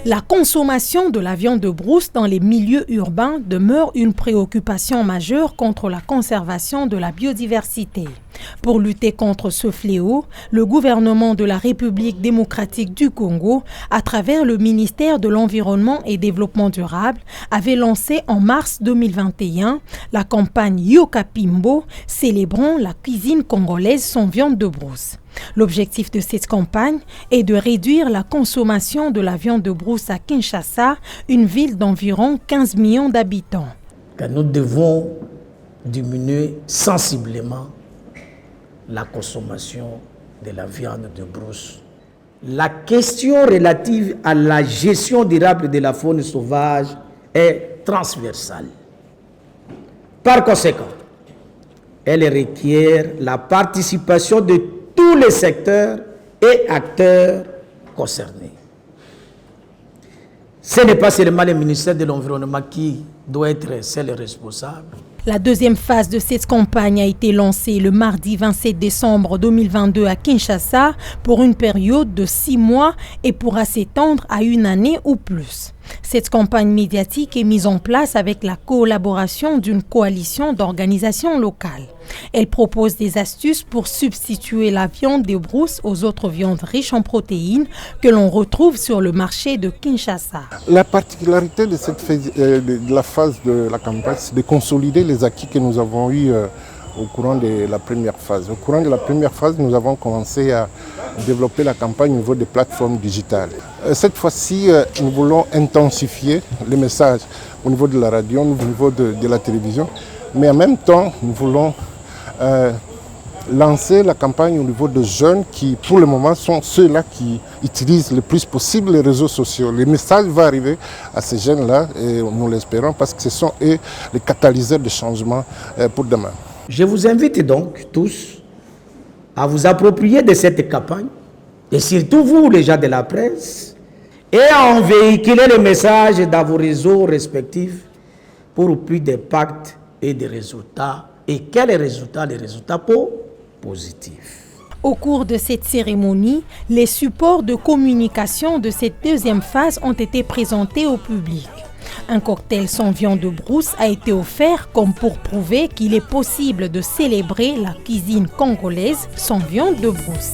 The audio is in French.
La consommation de la viande de brousse dans les milieux urbains demeure une préoccupation majeure contre la conservation de la biodiversité. Pour lutter contre ce fléau, le gouvernement de la République démocratique du Congo, à travers le ministère de l'Environnement et Développement durable, avait lancé en mars 2021 la campagne Yokapimbo, célébrant la cuisine congolaise sans viande de brousse. L'objectif de cette campagne est de réduire la consommation de la viande de brousse à Kinshasa, une ville d'environ 15 millions d'habitants. Nous devons diminuer sensiblement la consommation de la viande de brousse. La question relative à la gestion durable de la faune sauvage est transversale. Par conséquent, elle requiert la participation de tous les secteurs et acteurs concernés. Ce n'est pas seulement le ministère de l'Environnement qui doit être seul responsable. La deuxième phase de cette campagne a été lancée le mardi 27 décembre 2022 à Kinshasa pour une période de 6 mois et pourra s'étendre à 1 année ou plus. Cette campagne médiatique est mise en place avec la collaboration d'une coalition d'organisations locales. Elle propose des astuces pour substituer la viande de brousse aux autres viandes riches en protéines que l'on retrouve sur le marché de Kinshasa. La particularité de cette phase, de la phase de la campagne, c'est de consolider les acquis que nous avons eus au courant de la première phase. Au courant de la première phase, nous avons commencé à développer la campagne au niveau des plateformes digitales. Cette fois-ci, nous voulons intensifier les messages au niveau de la radio, au niveau de la télévision, mais en même temps, nous voulons lancer la campagne au niveau de jeunes qui, pour le moment, sont ceux-là qui utilisent le plus possible les réseaux sociaux. Le message va arriver à ces jeunes-là, et nous l'espérons, parce que ce sont eux les catalyseurs de changement pour demain. Je vous invite donc tous à vous approprier de cette campagne, et surtout vous, les gens de la presse, et à en véhiculer le message dans vos réseaux respectifs pour plus d'impact et de résultats. Et quels résultats? Les résultats positifs. Au cours de cette cérémonie, les supports de communication de cette deuxième phase ont été présentés au public. Un cocktail sans viande de brousse a été offert comme pour prouver qu'il est possible de célébrer la cuisine congolaise sans viande de brousse.